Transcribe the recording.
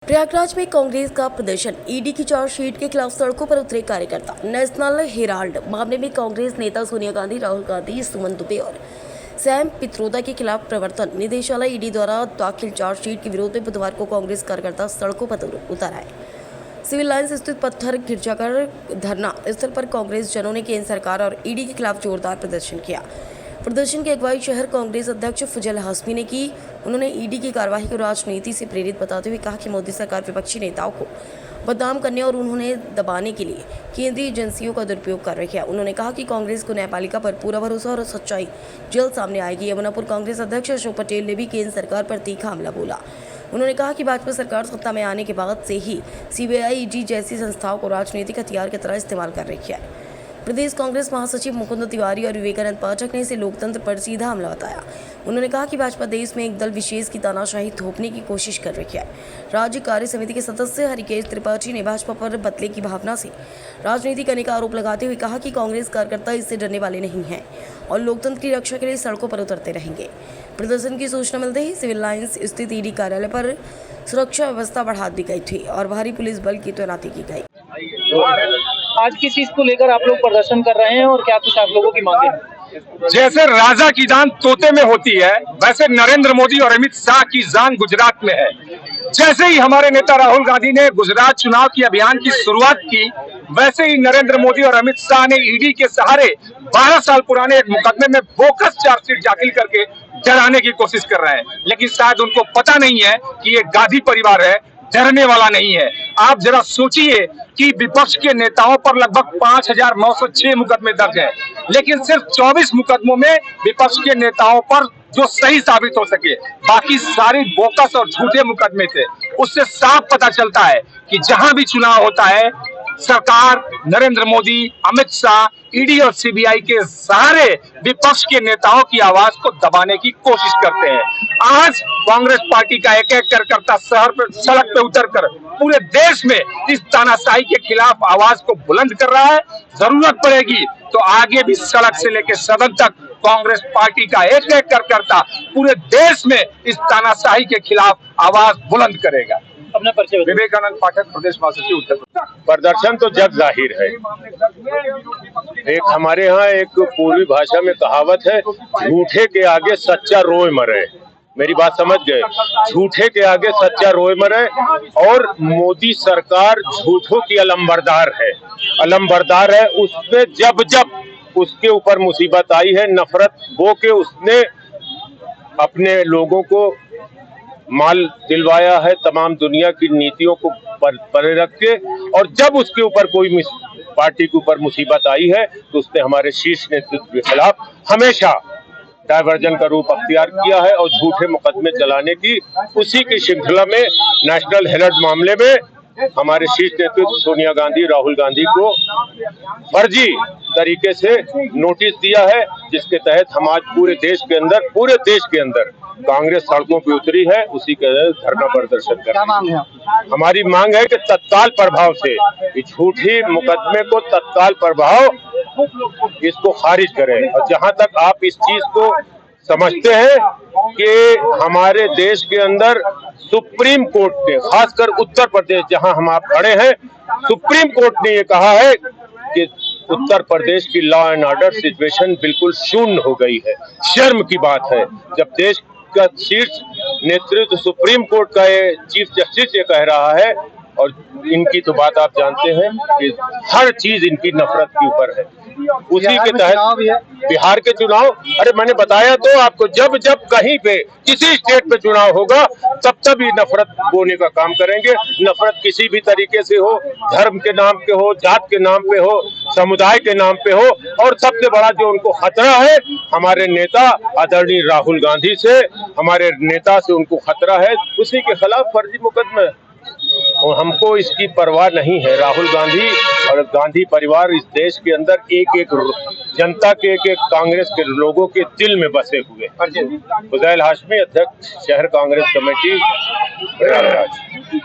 प्रयागराज में कांग्रेस का प्रदर्शन, ईडी की चार्जशीट के खिलाफ सड़कों पर उतरे कार्यकर्ता। नेशनल हेराल्ड मामले में कांग्रेस नेता सोनिया गांधी, राहुल गांधी, सुमन दुबे और सैम पित्रोदा के खिलाफ प्रवर्तन निदेशालय ईडी द्वारा दाखिल चार्जशीट के विरोध में बुधवार को कांग्रेस कार्यकर्ता सड़कों पर उतर आए। सिविल लाइन्स स्थित पत्थर गिरजाघर धरना स्थल पर कांग्रेस जनों ने केंद्र सरकार और ईडी के खिलाफ जोरदार प्रदर्शन किया। प्रदर्शन की अगुवाई शहर कांग्रेस अध्यक्ष फजल हाशमी ने की। उन्होंने ईडी की कार्रवाई को राजनीति से प्रेरित बताते हुए कहा कि मोदी सरकार विपक्षी नेताओं को बदनाम करने और उन्होंने दबाने के लिए केंद्रीय एजेंसियों का दुरुपयोग कर रही है। उन्होंने कहा कि कांग्रेस को न्यायपालिका पर पूरा भरोसा और सच्चाई जल्द सामने आएगी। यमुनापुर कांग्रेस अध्यक्ष अशोक पटेल ने भी केंद्र सरकार पर तीखा हमला बोला। उन्होंने कहा कि भाजपा सरकार सत्ता में आने के बाद से ही सीबीआई, ईडी जैसी संस्थाओं को राजनीतिक हथियार की तरह इस्तेमाल कर रही है। प्रदेश कांग्रेस महासचिव मुकुंद तिवारी और विवेकानंद पाठक ने इसे लोकतंत्र पर सीधा हमला बताया। उन्होंने कहा कि भाजपा देश में एक दल विशेष की तानाशाही थोपने की कोशिश कर रही है। राज्य कार्य समिति के सदस्य हरिकेश त्रिपाठी ने भाजपा पर बदले की भावना से राजनीति करने का आरोप लगाते हुए कहा कि कांग्रेस कार्यकर्ता इससे डरने वाले नहीं हैं और लोकतंत्र की रक्षा के लिए सड़कों पर उतरते रहेंगे। प्रदर्शन की सूचना मिलते ही सिविल लाइन्स स्थित ईडी कार्यालय पर सुरक्षा व्यवस्था बढ़ा दी गई थी और भारी पुलिस बल की तैनाती की गई। आज किस चीज को लेकर आप लोग प्रदर्शन कर रहे हैं और क्या कुछ आप लोगों की मांगे हैं? जैसे राजा की जान तोते में होती है, वैसे नरेंद्र मोदी और अमित शाह की जान गुजरात में है। जैसे ही हमारे नेता राहुल गांधी ने गुजरात चुनाव की अभियान की शुरुआत की, वैसे ही नरेंद्र मोदी और अमित शाह ने ईडी के सहारे 12 साल पुराने एक मुकदमे में बोगस चार्जशीट दाखिल करके डराने की कोशिश कर रहे हैं। लेकिन शायद उनको पता नहीं है कि ये गांधी परिवार है, डरने वाला नहीं है। आप जरा सोचिए कि विपक्ष के नेताओं पर लगभग 5,906 मुकदमे दर्ज है, लेकिन सिर्फ 24 मुकदमों में विपक्ष के नेताओं पर जो सही साबित हो सके, बाकी सारी बोकस और झूठे मुकदमे थे। उससे साफ पता चलता है कि जहां भी चुनाव होता है, सरकार, नरेंद्र मोदी, अमित शाह, ईडी और सीबीआई के सहारे विपक्ष के नेताओं की आवाज को दबाने की कोशिश करते हैं। आज कांग्रेस पार्टी का एक एक कार्यकर्ता सड़क पे उतरकर पूरे देश में इस तानाशाही के खिलाफ आवाज को बुलंद कर रहा है। जरूरत पड़ेगी तो आगे भी सड़क से लेकर सदन तक कांग्रेस पार्टी का एक एक कार्यकर्ता पूरे देश में इस तानाशाही के खिलाफ आवाज बुलंद करेगा। अपना परिचय बताइए। विवेकानंद पाठक, प्रदेश महासचिव, उत्तर प्रदेश। प्रदर्शन तो जग जाहिर है। एक हमारे यहाँ एक पूर्वी भाषा में कहावत है, झूठे के आगे सच्चा रोए मरे। मेरी बात समझ गए? झूठे के आगे सच्चा रोए मरे। और मोदी सरकार झूठों की अलंबरदार है। उसने जब जब उसके ऊपर मुसीबत आई है, नफरत बो के उसने अपने लोगों को माल दिलवाया है, तमाम दुनिया की नीतियों को परे रख के। और जब उसके ऊपर कोई पार्टी के ऊपर मुसीबत आई है तो उसने हमारे शीर्ष नेतृत्व के खिलाफ हमेशा डायवर्जन का रूप अख्तियार किया है और झूठे मुकदमे चलाने की उसी की श्रृंखला में नेशनल हेराल्ड मामले में हमारे शीर्ष नेतृत्व सोनिया गांधी, राहुल गांधी को फर्जी तरीके से नोटिस दिया है, जिसके तहत हम आज पूरे देश के अंदर कांग्रेस सड़कों पे उतरी है। उसी के धरना प्रदर्शन कर रहे हैं। हमारी मांग है कि तत्काल प्रभाव से इस झूठी मुकदमे को तत्काल प्रभाव इसको खारिज करें। और जहां तक आप इस चीज को समझते हैं कि हमारे देश के अंदर सुप्रीम कोर्ट ने, खासकर उत्तर प्रदेश जहां हम आप खड़े हैं, सुप्रीम कोर्ट ने ये कहा है कि उत्तर प्रदेश की लॉ एंड ऑर्डर सिचुएशन बिल्कुल शून्य हो गई है। शर्म की बात है जब देश का शीर्ष नेतृत्व सुप्रीम कोर्ट का चीफ जस्टिस ये कह रहा है। और इनकी तो बात आप जानते हैं कि हर चीज इनकी नफरत के ऊपर है। उसी के तहत बिहार के चुनाव, अरे मैंने बताया तो आपको, जब जब कहीं पे किसी स्टेट पे चुनाव होगा तब ये नफरत बोने का काम करेंगे। नफरत किसी भी तरीके से हो, धर्म के नाम पे हो, जात के नाम पे हो, समुदाय के नाम पे हो। और सबसे बड़ा जो उनको खतरा है हमारे नेता आदरणीय राहुल गांधी से, हमारे नेता से उनको खतरा है। उसी के खिलाफ फर्जी मुकदमे और हमको इसकी परवाह नहीं है। राहुल गांधी और गांधी परिवार इस देश के अंदर एक एक जनता के, एक कांग्रेस के लोगों के दिल में बसे हुए। फजल हाशमी, अध्यक्ष शहर कांग्रेस कमेटी, प्रयागराज।